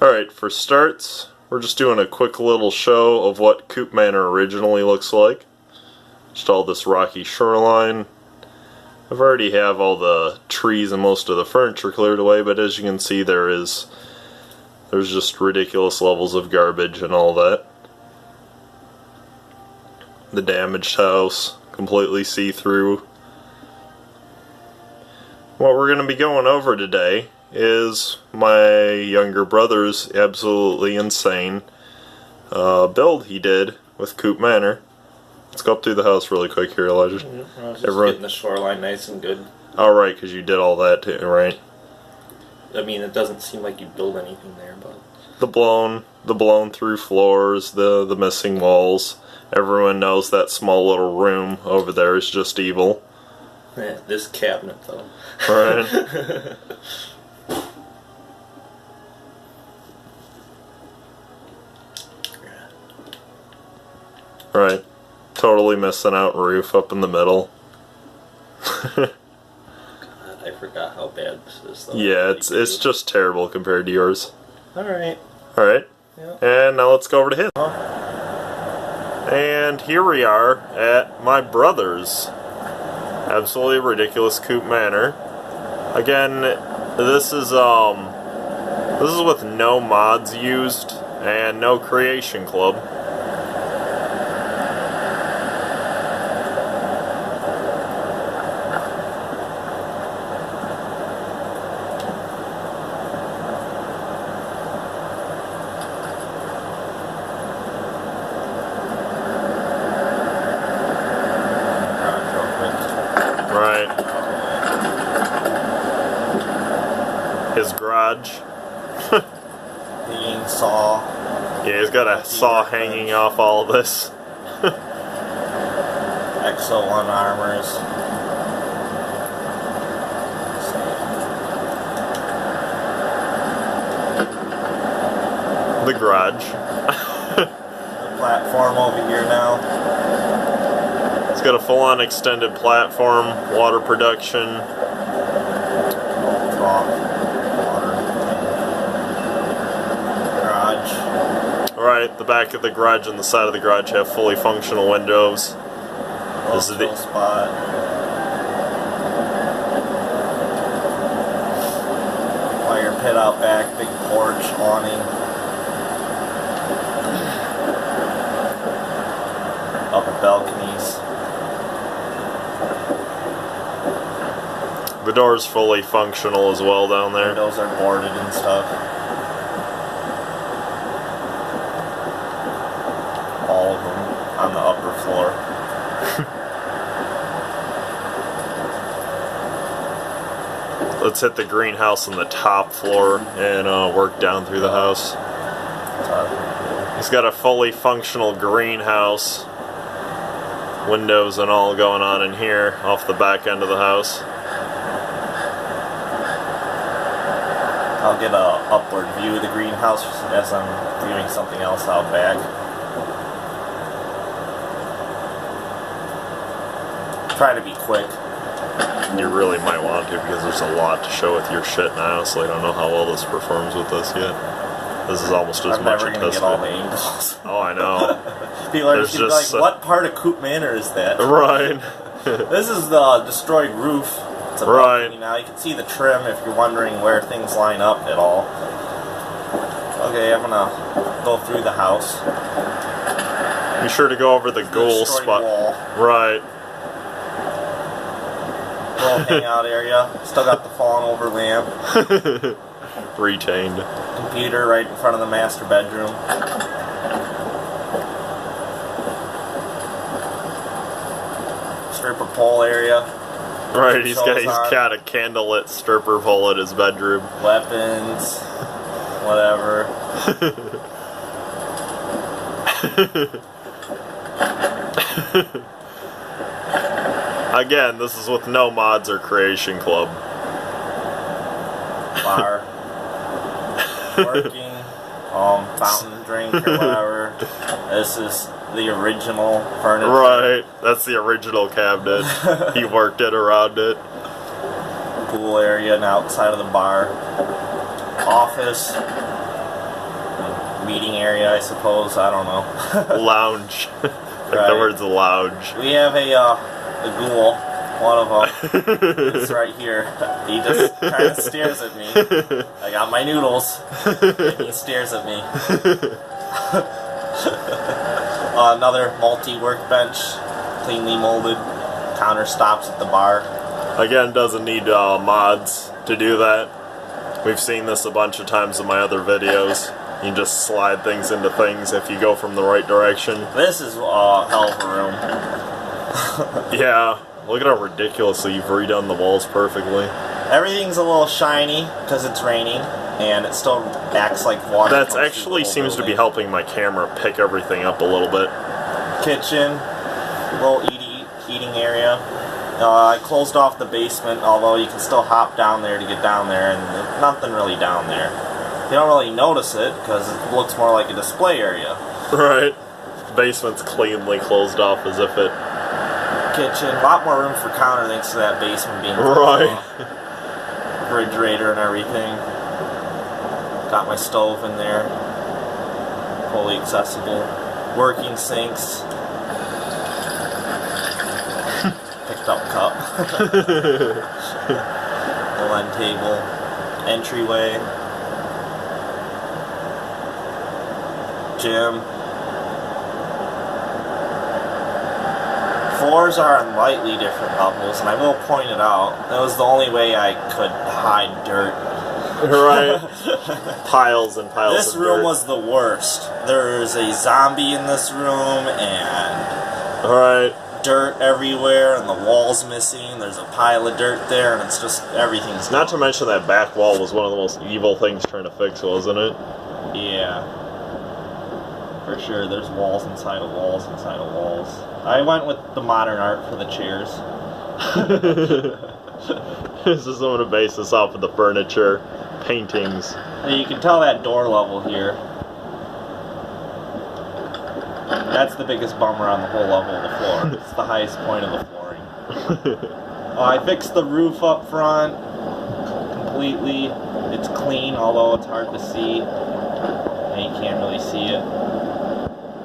Alright, for starts, we're just doing a quick little show of what Croup Manor originally looks like. Just all this rocky shoreline. I've already have all the trees and most of the furniture cleared away, but as you can see there's just ridiculous levels of garbage and all that. The damaged house, completely see-through. What we're going to be going over today is my younger brother's absolutely insane build he did with Croup Manor. Let's go up through the house really quick here, Elijah. I was just getting the shoreline nice and good. Alright, because you did all that too, right? I mean, it doesn't seem like you build anything there, but... The blown through floors, the missing walls. Everyone knows that small little room over there is just evil. Yeah, this cabinet, though. Right. Right. Totally missing out roof up in the middle. God, I forgot how bad this is, though. Yeah, it's just terrible compared to yours. Alright. Alright. Yeah. And now let's go over to his. And here we are at my brother's absolutely ridiculous Croup Manor. Again, this is with no mods used and no creation club. Right. His garage. Hanging saw. Yeah, he's got a saw hanging off all of this. XO1 armors. The garage. The platform over here now. It's got a full-on extended platform, water production. Garage. Alright, the back of the garage and the side of the garage have fully functional windows. This is the spot. Fire pit out back, big porch, awning. Upper balconies. The door's fully functional as well down there. Windows are boarded and stuff. All of them on the upper floor. Let's hit the greenhouse on the top floor and work down through the house. He's got a fully functional greenhouse. Windows and all going on in here off the back end of the house. I'll get a upward view of the greenhouse as I'm viewing something else out back. Try to be quick. You really might want to because there's a lot to show with your shit, and I honestly don't know how well this performs with this yet. This is almost as I'm much never a gonna test get all fit. the angles. Oh, I know. People are There's just gonna be just, like, what part of Croup Manor is that? Right. This is the destroyed roof. It's a Right. balcony now. You can see the trim if you're wondering where things line up at all. Okay, I'm gonna go through the house. Be sure to go over the ghoul Destroyed spot. wall. Right. Little hangout area. Still got the fallen over lamp. Retained. Computer right in front of the master bedroom. Stripper pole area. Right, he's got a candlelit stripper pole at his bedroom. Weapons. Whatever. Again, this is with no mods or creation club. Bar. Working. Fountain drink or whatever. This is the original furniture. Right, that's the original cabinet. He worked it around it. Pool area and outside of the bar. Office. meeting area, I suppose. I don't know. Lounge. Like the words lounge. We have a ghoul. One of them is right here. He just kind of stares at me. I got my noodles, and he stares at me. Another multi-workbench, cleanly molded. Counter stops at the bar. Again, doesn't need mods to do that. We've seen this a bunch of times in my other videos. You can just slide things into things if you go from the right direction. This is a hell of a room. Yeah, look at how ridiculously you've redone the walls perfectly. Everything's a little shiny because it's raining, and it still acts like water. That actually seems to be helping my camera pick everything up a little bit. Kitchen, little eating area. I closed off the basement, although you can still hop down there to get down there, and there's nothing really down there. You don't really notice it because it looks more like a display area. Right. Basement's cleanly closed off as if it... Kitchen, a lot more room for counter thanks to that basement being right. Refrigerator and everything. Got my stove in there. Fully accessible. Working sinks. Picked up cup. Full end table. Entryway. Gym. Floors are on lightly different levels, and I will point it out. That was the only way I could hide dirt. Right. Piles and piles This of room dirt. was the worst. There's a zombie in this room, and right. dirt everywhere, and the wall's missing. There's a pile of dirt there, and it's just everything's Not to mention that back wall was one of the most evil things trying to fix, wasn't it? Yeah. For sure, there's walls inside of walls inside of walls. I went with the modern art for the chairs. This is going to base this off of the furniture, paintings. You can tell that door level here. That's the biggest bummer on the whole level of the floor. It's the highest point of the flooring. I fixed the roof up front completely. It's clean, although it's hard to see. You can't really see it.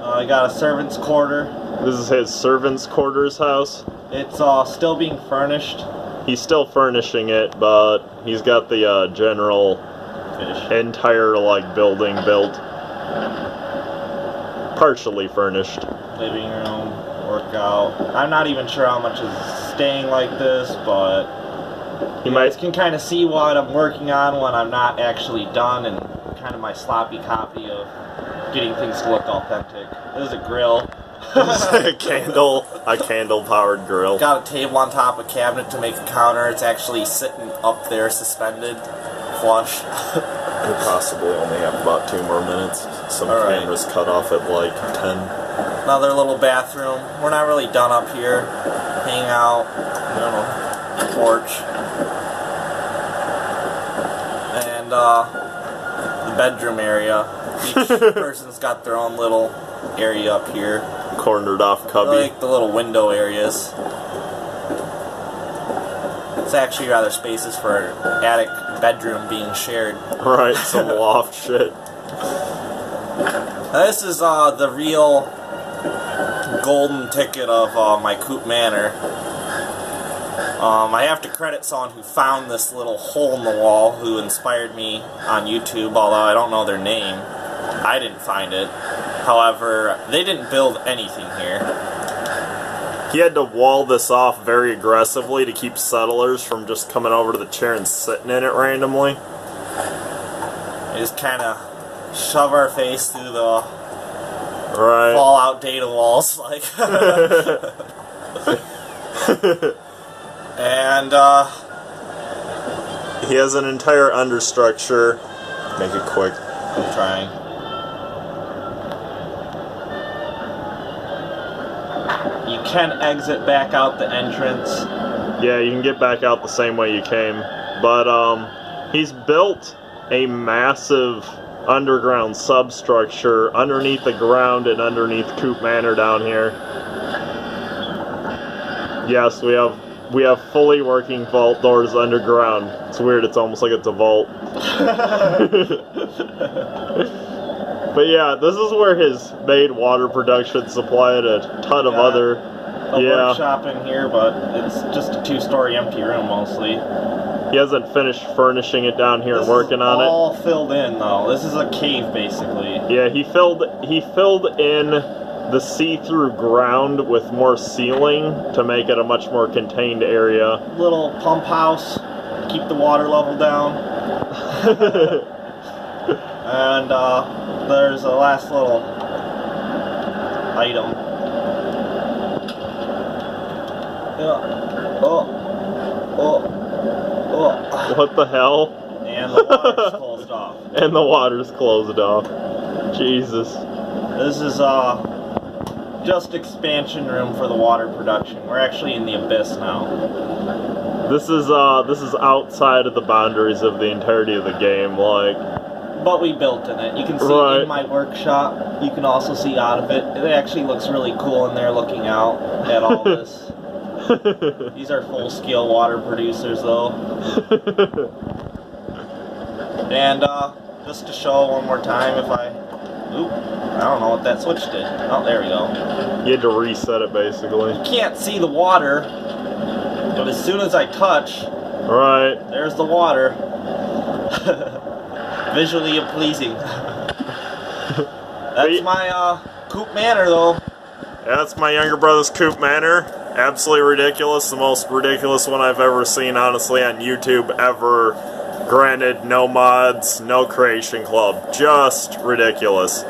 I got a servant's quarter. This is his servant's quarters house. It's still being furnished. He's still furnishing it, but he's got the general entire building built. Partially furnished. Living room, workout. I'm not even sure how much is staying like this, but you guys can kind of see what I'm working on when I'm not actually done, and kind of my sloppy copy of getting things to look authentic. This is a grill. a candle-powered grill. Got a table on top of a cabinet to make a counter. It's actually sitting up there, suspended, flush. We possibly only have about 2 more minutes. Some cameras cut off at 10. Another little bathroom. We're not really done up here. Hang out, porch. And the bedroom area. Each person's got their own little area up here. Cornered off cubby. I like the little window areas. It's actually rather spacious for an attic bedroom being shared. Right, some loft shit. This is the real golden ticket of my Croup Manor. I have to credit someone who found this little hole in the wall, who inspired me on YouTube, although I don't know their name. I didn't find it. However, they didn't build anything here. He had to wall this off very aggressively to keep settlers from just coming over to the chair and sitting in it randomly. We just kind of shove our face through the Fallout data walls, and he has an entire understructure. Make it quick. I'm trying. You can exit back out the entrance. Yeah, you can get back out the same way you came. But he's built a massive underground substructure underneath the ground and underneath Croup Manor down here. Yes, we have fully working vault doors underground. It's weird, it's almost like it's a vault. But yeah, this is where his main water production supplied a ton of other. A workshop in here, but it's just a 2-story empty room mostly. He hasn't finished furnishing it down here and working on it. All filled in though. This is a cave basically. Yeah, he filled in the see-through ground with more ceiling to make it a much more contained area. Little pump house, keep the water level down. And there's a last little item. What the hell? And the water's closed off. And the water's closed off. Jesus. This is just expansion room for the water production. We're actually in the abyss now. This is outside of the boundaries of the entirety of the game, like. But we built in it. You can see in my workshop. You can also see out of it. It actually looks really cool in there looking out at all this. These are full-scale water producers, though. And just to show one more time, if I don't know what that switch did. Oh, there we go. You had to reset it, basically. You can't see the water, but as soon as I touch, there's the water. Visually pleasing. That's my Croup Manor, though. Yeah, that's my younger brother's Croup Manor. Absolutely ridiculous. The most ridiculous one I've ever seen, honestly, on YouTube ever. Granted, no mods, no creation club. Just ridiculous.